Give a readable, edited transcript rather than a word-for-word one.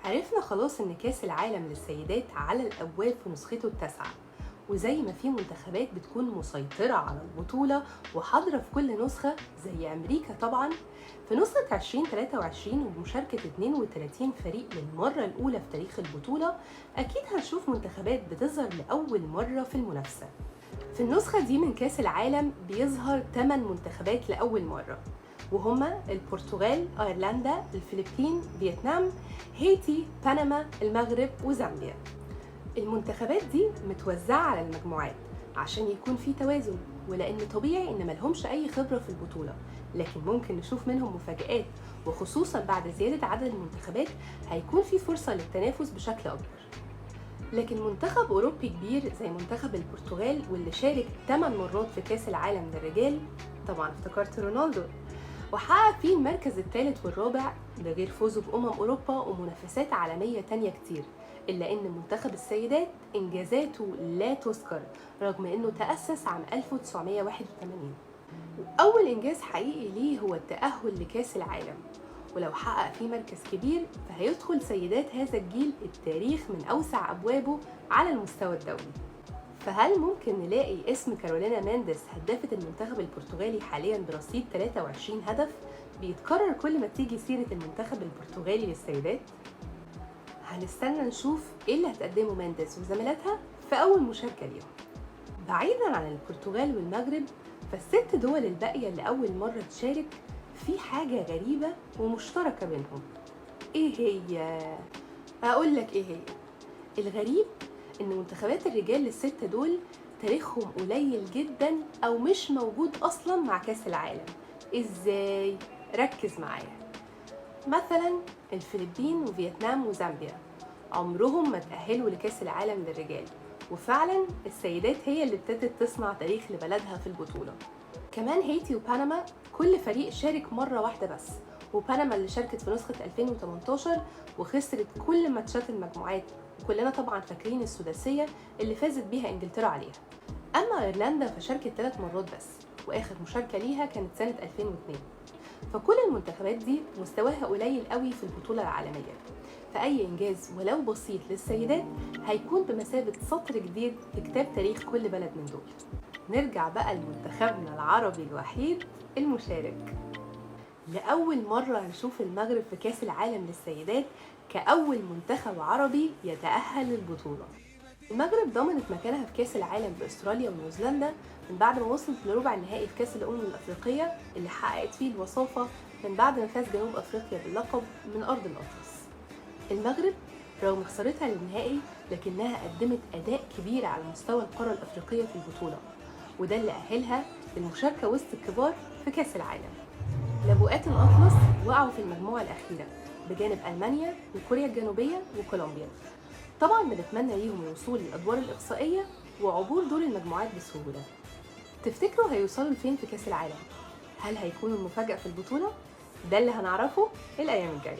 عرفنا خلاص إن كأس العالم للسيدات على الأبواب في نسخته التاسعة، وزي ما في منتخبات بتكون مسيطرة على البطولة وحاضرة في كل نسخة زي أمريكا طبعا. في نسخة 2023 وبمشاركة 32 فريق للمرة الأولى في تاريخ البطولة، أكيد هنشوف منتخبات بتظهر لأول مرة في المنافسة. في النسخة دي من كأس العالم بيظهر 8 منتخبات لأول مرة، وهما البرتغال، أيرلندا، الفلبين، فيتنام، هايتي، بنما، المغرب وزامبيا. المنتخبات دي متوزعة على المجموعات عشان يكون في توازن، ولأن طبيعي إن ملهمش أي خبرة في البطولة، لكن ممكن نشوف منهم مفاجآت، وخصوصا بعد زيادة عدد المنتخبات هيكون في فرصة للتنافس بشكل أكبر. لكن منتخب أوروبي كبير زي منتخب البرتغال واللي شارك 8 مرات في كأس العالم للرجال، طبعا افتكرت رونالدو، وحقق فيه المركز الثالث والرابع، ده غير فوزه أوروبا ومنافسات عالمية تانية كتير. إلا إن منتخب السيدات إنجازاته لا تذكر رغم إنه تأسس عام 1981، وأول إنجاز حقيقي ليه هو التأهل لكأس العالم، ولو حقق فيه مركز كبير فهيدخل سيدات هذا الجيل التاريخ من أوسع أبوابه على المستوى الدولي. فهل ممكن نلاقي اسم كارولينا مانديس هدافة المنتخب البرتغالي حاليا برصيد 23 هدف بيتكرر كل ما تيجي سيرة المنتخب البرتغالي للسيدات؟ هنستنى نشوف ايه اللي هتقدمه مانديس وزميلاتها في أول مشاركة ليهم. بعيدا عن البرتغال والمغرب، فالست دول الباقية اللي أول مرة تشارك في حاجة غريبة ومشتركة بينهم. ايه هي؟ أقولك ايه هي. الغريب إن منتخبات الرجال الستة دول تاريخهم قليل جدا أو مش موجود أصلا مع كأس العالم. إزاي؟ ركز معايا. مثلا الفلبين وفيتنام وزامبيا عمرهم ما تأهلوا لكأس العالم للرجال، وفعلا السيدات هي اللي ابتدت تصنع تاريخ لبلدها في البطولة. كمان هايتي وبنما كل فريق شارك مرة واحدة بس، وبنما اللي شاركت في نسخة 2018 وخسرت كل ماتشات المجموعات، وكلنا طبعا فاكرين السداسية اللي فازت بيها انجلترا عليها. اما ايرلندا فشاركت 3 مرات بس، واخر مشاركة ليها كانت سنة 2002. فكل المنتخبات دي مستواها قليل قوي في البطولة العالمية، فأي إنجاز ولو بسيط للسيدات هيكون بمثابة سطر جديد في كتاب تاريخ كل بلد من دول. نرجع بقى لمنتخبنا العربي الوحيد المشارك. لأول مرة هنشوف المغرب في كأس العالم للسيدات كأول منتخب عربي يتأهل للبطولة. المغرب ضمنت مكانها في كأس العالم بأستراليا ونيوزيلندا من بعد ما وصلت لربع النهائي في كأس الأمم الأفريقية اللي حققت فيه الوصافة من بعد ما فاز جنوب أفريقيا باللقب من أرض الأطلس. المغرب رغم خسارتها للنهائي لكنها قدمت أداء كبير على مستوى القارة الأفريقية في البطولة، وده اللي أهلها للمشاركة وسط الكبار في كأس العالم. لاجئات الأطلس وقعوا في المجموعة الأخيرة بجانب ألمانيا وكوريا الجنوبية وكولومبيا. طبعا بنتمنى ليهم الوصول للأدوار الإقصائية وعبور دور المجموعات بسهولة. تفتكروا هيوصلوا لفين في كأس العالم؟ هل هيكونوا المفاجأة في البطولة؟ ده اللي هنعرفه الأيام الجاية.